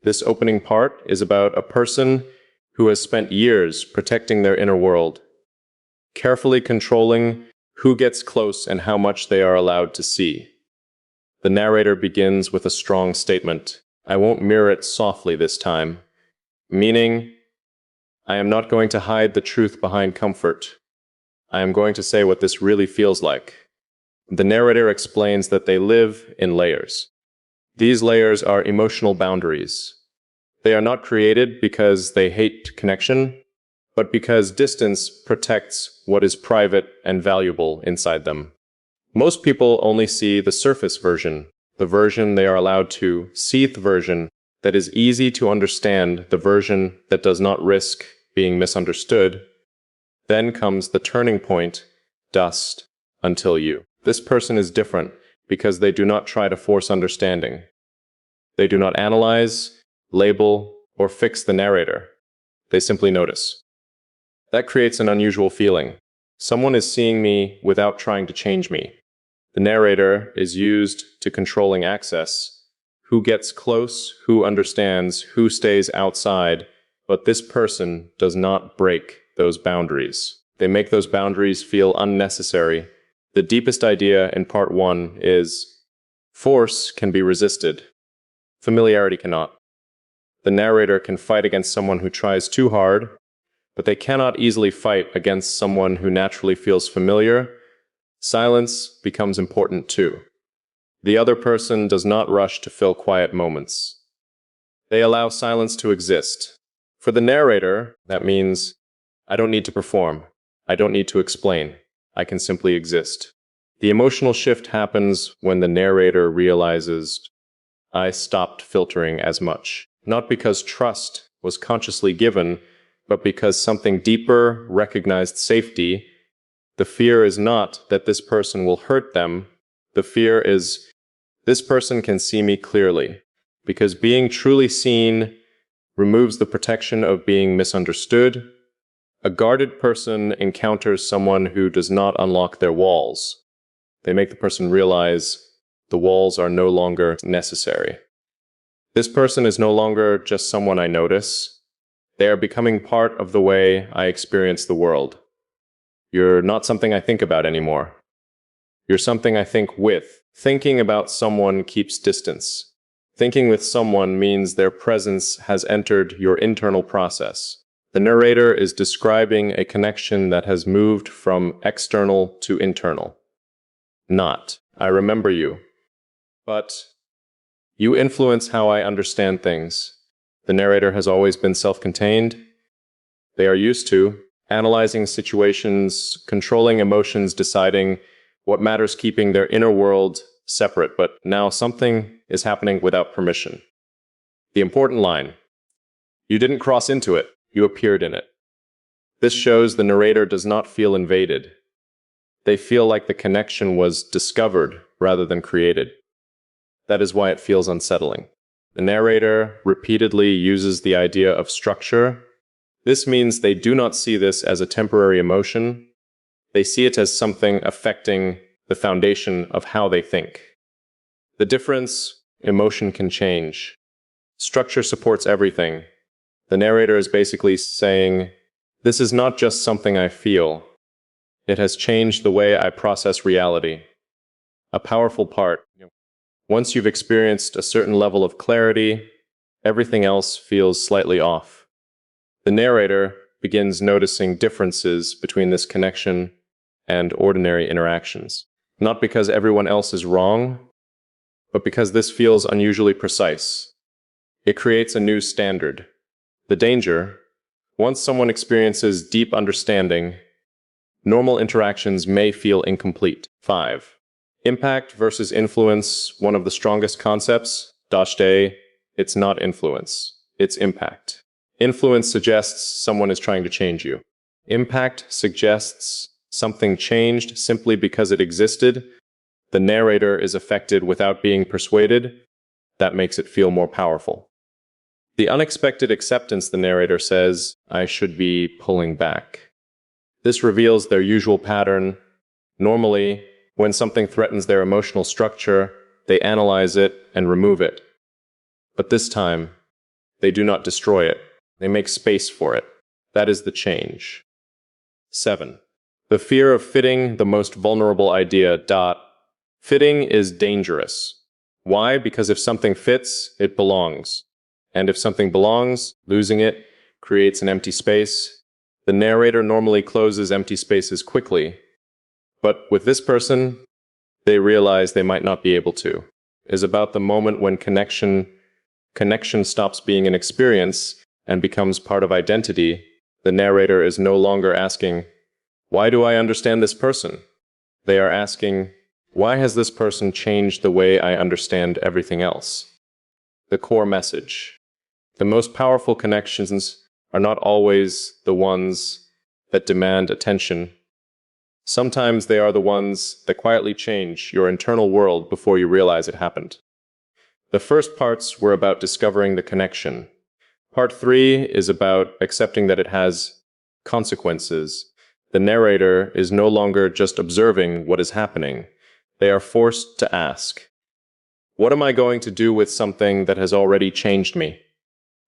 This opening part is about a person who has spent years protecting their inner world, carefully controlling who gets close and how much they are allowed to see. The narrator begins with a strong statement. I won't mirror it softly this time, meaning, I am not going to hide the truth behind comfort. I am going to say what this really feels like. The narrator explains that they live in layers. These layers are emotional boundaries. They are not created because they hate connection, but because distance protects what is private and valuable inside them. Most people only see the surface version, the version they are allowed to see, the version that is easy to understand, the version that does not risk being misunderstood. Then comes the turning point, dust, until you. This person is different because they do not try to force understanding. They do not analyze, label, or fix the narrator. They simply notice. That creates an unusual feeling. Someone is seeing me without trying to change me. The narrator is used to controlling access. Who gets close, who understands, who stays outside, but this person does not break those boundaries. They make those boundaries feel unnecessary. The deepest idea in part 1 is force can be resisted. Familiarity cannot. The narrator can fight against someone who tries too hard, but they cannot easily fight against someone who naturally feels familiar. Silence becomes important too. The other person does not rush to fill quiet moments. They allow silence to exist. For the narrator, that means, I don't need to perform. I don't need to explain. I can simply exist. The emotional shift happens when the narrator realizes, I stopped filtering as much. Not because trust was consciously given, but because something deeper recognized safety. The fear is not that this person will hurt them. The fear is, this person can see me clearly. Because being truly seen removes the protection of being misunderstood. A guarded person encounters someone who does not unlock their walls. They make the person realize the walls are no longer necessary. This person is no longer just someone I notice. They are becoming part of the way I experience the world. You're not something I think about anymore. You're something I think with. Thinking about someone keeps distance. Thinking with someone means their presence has entered your internal process. The narrator is describing a connection that has moved from external to internal. Not, I remember you, but you influence how I understand things. The narrator has always been self-contained. They are used to analyzing situations, controlling emotions, deciding what matters, keeping their inner world separate. But now something is happening without permission. The important line, you didn't cross into it, you appeared in it. This shows the narrator does not feel invaded. They feel like the connection was discovered rather than created. That is why it feels unsettling. The narrator repeatedly uses the idea of structure. This means they do not see this as a temporary emotion. They see it as something affecting the foundation of how they think. The difference, emotion can change. Structure supports everything. The narrator is basically saying, this is not just something I feel. It has changed the way I process reality. A powerful part. Once you've experienced a certain level of clarity, everything else feels slightly off. The narrator begins noticing differences between this connection and ordinary interactions. Not because everyone else is wrong, but because this feels unusually precise. It creates a new standard. The danger, once someone experiences deep understanding, normal interactions may feel incomplete. 5. Impact versus influence, one of the strongest concepts. Dash-day, it's not influence, it's impact. Influence suggests someone is trying to change you. Impact suggests something changed simply because it existed. The narrator is affected without being persuaded. That makes it feel more powerful. The unexpected acceptance, the narrator says, I should be pulling back. This reveals their usual pattern. Normally, when something threatens their emotional structure, they analyze it and remove it. But this time, They do not destroy it. They make space for it. That is the change. 7. The fear of fitting the most vulnerable idea. Fitting is dangerous. Why? Because if something fits, it belongs. And if something belongs, losing it creates an empty space. The narrator normally closes empty spaces quickly. But with this person, they realize they might not be able to. It is about the moment when connection stops being an experience and becomes part of identity. The narrator is no longer asking, "Why do I understand this person?" They are asking, "Why has this person changed the way I understand everything else?" The core message. The most powerful connections are not always the ones that demand attention. Sometimes they are the ones that quietly change your internal world before you realize it happened. The first parts were about discovering the connection. Part 3 is about accepting that it has consequences. The narrator is no longer just observing what is happening. They are forced to ask, "What am I going to do with something that has already changed me?"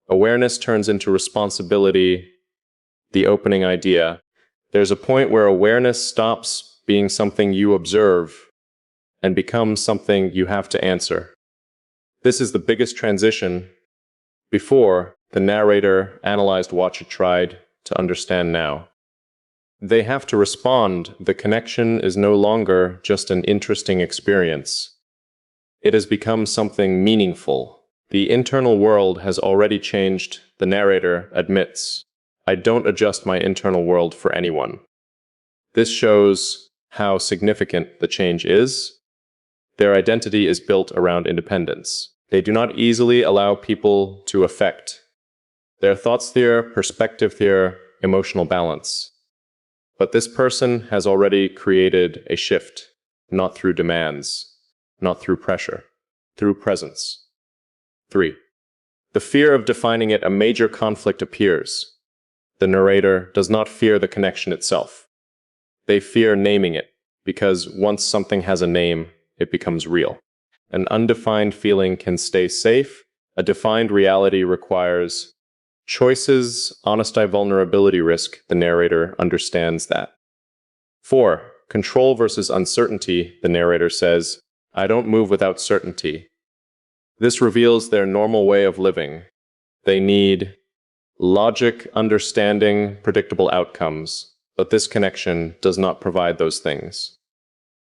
Awareness turns into responsibility, the opening idea. There's a point where awareness stops being something you observe and becomes something you have to answer. This is the biggest transition. Before, the narrator analyzed what you tried to understand now. They have to respond. The connection is no longer just an interesting experience. It has become something meaningful. The internal world has already changed, the narrator admits. I don't adjust my internal world for anyone. This shows how significant the change is. Their identity is built around independence. They do not easily allow people to affect their thoughts there, perspective there, emotional balance. But this person has already created a shift, not through demands, not through pressure, through presence. 3. The fear of defining it, a major conflict appears. The narrator does not fear the connection itself. They fear naming it, because once something has a name, it becomes real. An undefined feeling can stay safe. A defined reality requires choices, honesty, vulnerability, risk. The narrator understands that. 4. Control versus uncertainty. The narrator says, "I don't move without certainty." This reveals their normal way of living. They need logic, understanding, predictable outcomes, but this connection does not provide those things.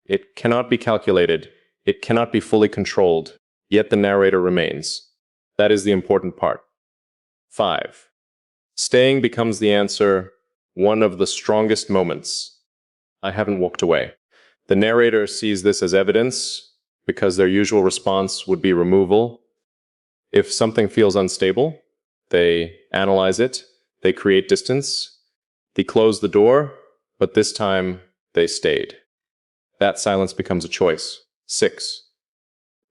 It cannot be calculated. It cannot be fully controlled, yet the narrator remains. That is the important part. 5. Staying becomes the answer, one of the strongest moments. I haven't walked away. The narrator sees this as evidence because their usual response would be removal. If something feels unstable, they analyze it, they create distance, they close the door, but this time they stayed. That silence becomes a choice. 6.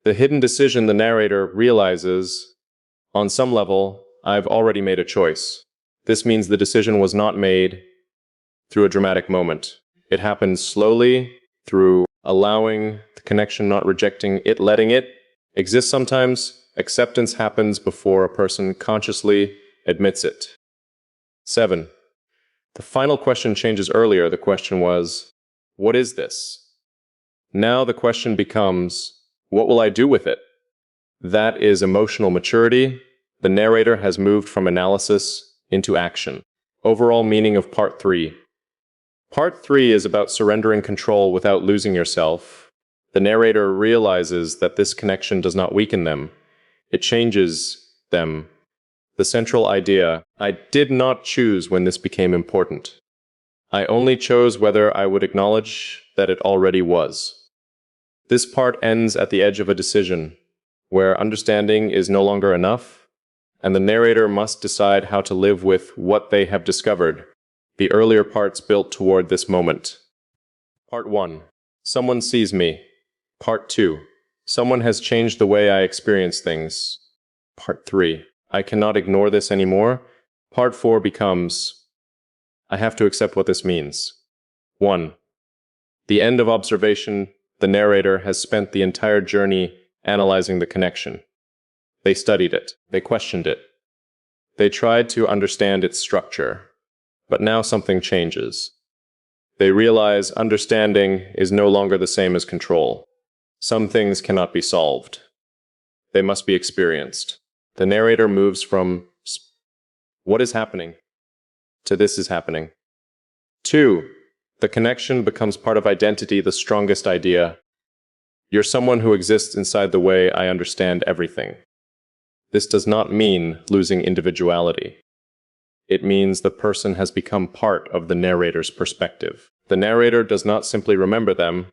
The hidden decision. The narrator realizes, on some level, I've already made a choice. This means the decision was not made through a dramatic moment. It happened slowly, through allowing the connection, not rejecting it, letting it exist sometimes. Acceptance happens before a person consciously admits it. 7. The final question changes. Earlier, the question was, what is this? Now the question becomes, what will I do with it? That is emotional maturity. The narrator has moved from analysis into action. Overall meaning of Part 3. Part 3 is about surrendering control without losing yourself. The narrator realizes that this connection does not weaken them. It changes them. The central idea, I did not choose when this became important. I only chose whether I would acknowledge that it already was. This part ends at the edge of a decision, where understanding is no longer enough, and the narrator must decide how to live with what they have discovered. The earlier parts built toward this moment. Part 1. Someone sees me. Part 2. Someone has changed the way I experience things. Part 3. I cannot ignore this anymore. Part 4 becomes, I have to accept what this means. 1. The end of observation. The narrator has spent the entire journey analyzing the connection. They studied it. They questioned it. They tried to understand its structure, but now something changes. They realize understanding is no longer the same as control. Some things cannot be solved. They must be experienced. The narrator moves from "what is happening" to "this is happening." 2. The connection becomes part of identity, the strongest idea. You're someone who exists inside the way I understand everything. This does not mean losing individuality. It means the person has become part of the narrator's perspective. The narrator does not simply remember them.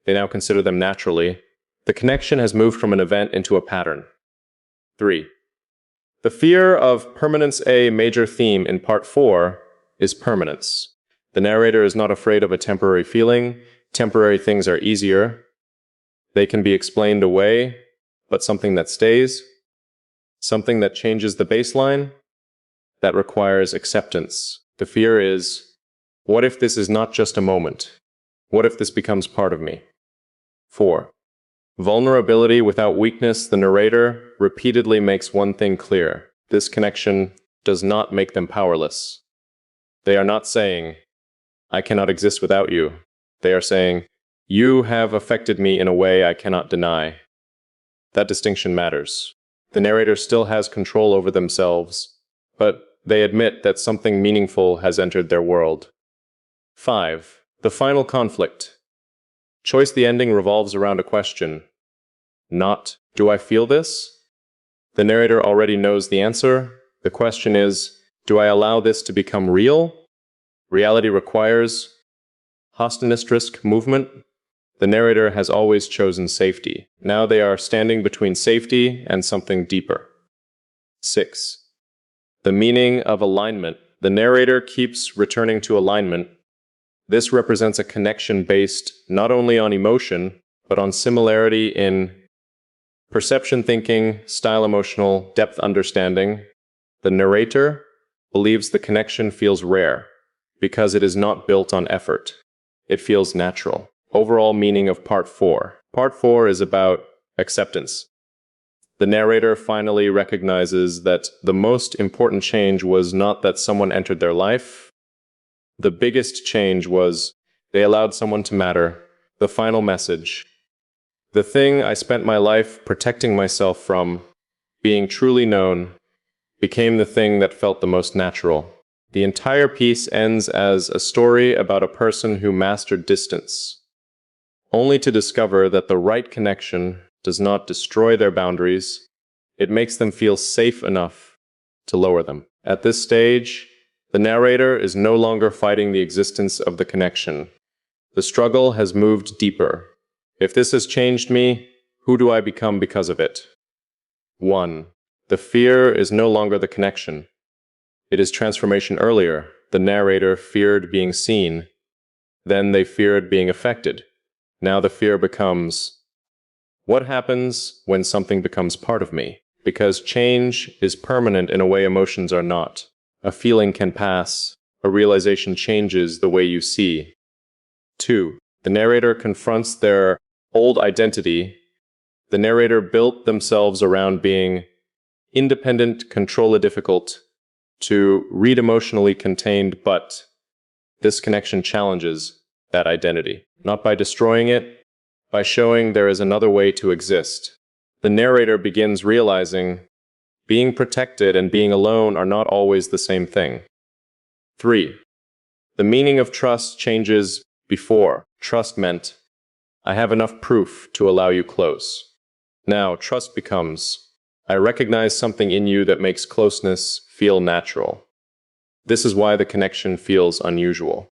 They now consider them naturally. The connection has moved from an event into a pattern. 3. The fear of permanence, a major theme in Part 4, is permanence. The narrator is not afraid of a temporary feeling. Temporary things are easier. They can be explained away, but something that stays, something that changes the baseline, that requires acceptance. The fear is, what if this is not just a moment? What if this becomes part of me? 4. Vulnerability without weakness. The narrator repeatedly makes one thing clear. This connection does not make them powerless. They are not saying, I cannot exist without you. They are saying, you have affected me in a way I cannot deny. That distinction matters. The narrator still has control over themselves, but they admit that something meaningful has entered their world. 5. The final conflict. Choice. The ending revolves around a question. Not, do I feel this? The narrator already knows the answer. The question is, do I allow this to become real? Reality requires hostenistrisk movement. The narrator has always chosen safety. Now they are standing between safety and something deeper. 6. The meaning of alignment. The narrator keeps returning to alignment. This represents a connection based not only on emotion, but on similarity in perception, thinking, style, emotional, depth, understanding. The narrator believes the connection feels rare because it is not built on effort. It feels natural. Overall meaning of Part 4. Part 4 is about acceptance. The narrator finally recognizes that the most important change was not that someone entered their life. The biggest change was they allowed someone to matter. The final message. The thing I spent my life protecting myself from, being truly known, became the thing that felt the most natural. The entire piece ends as a story about a person who mastered distance, only to discover that the right connection does not destroy their boundaries. It makes them feel safe enough to lower them. At this stage, the narrator is no longer fighting the existence of the connection. The struggle has moved deeper. If this has changed me, who do I become because of it? 1. The fear is no longer the connection. It is transformation. Earlier, the narrator feared being seen. Then they feared being affected. Now the fear becomes, what happens when something becomes part of me? Because change is permanent in a way emotions are not. A feeling can pass. A realization changes the way you see. 2. The narrator confronts their old identity. The narrator built themselves around being independent, control difficult, to read emotionally contained, but this connection challenges that identity. Not by destroying it, by showing there is another way to exist. The narrator begins realizing being protected and being alone are not always the same thing. 3. The meaning of trust changes. Before, trust meant, I have enough proof to allow you close. Now, trust becomes, I recognize something in you that makes closeness feel natural. This is why the connection feels unusual.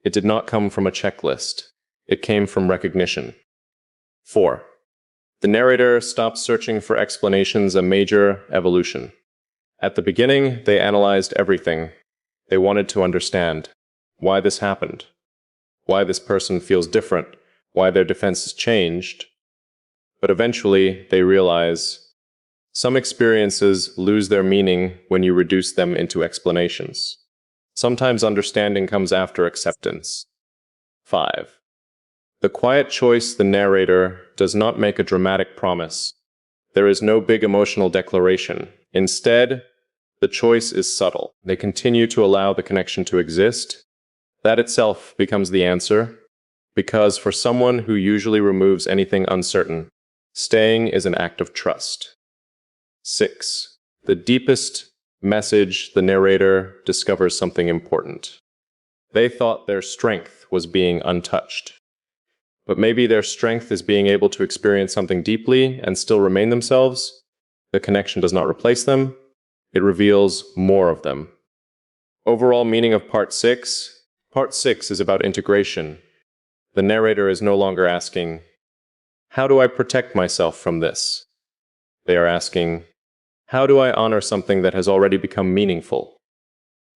It did not come from a checklist. It came from recognition. 4. The narrator stops searching for explanations, a major evolution. At the beginning, they analyzed everything. They wanted to understand why this happened, why this person feels different, why their defenses changed. But eventually, they realize some experiences lose their meaning when you reduce them into explanations. Sometimes understanding comes after acceptance. 5. The quiet choice. The narrator does not make a dramatic promise. There is no big emotional declaration. Instead, The choice is subtle. They continue to allow the connection to exist. That itself becomes the answer, because for someone who usually removes anything uncertain, staying is an act of trust. 6. The deepest message, the narrator discovers something important. They thought their strength was being untouched. But maybe their strength is being able to experience something deeply and still remain themselves. The connection does not replace them. It reveals more of them. Overall meaning of Part 6. Part 6 is about integration. The narrator is no longer asking, "How do I protect myself from this?" They are asking, "How do I honor something that has already become meaningful?"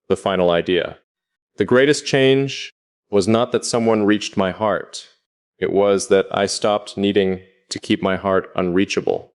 The final idea. The greatest change was not that someone reached my heart. It was that I stopped needing to keep my heart unreachable.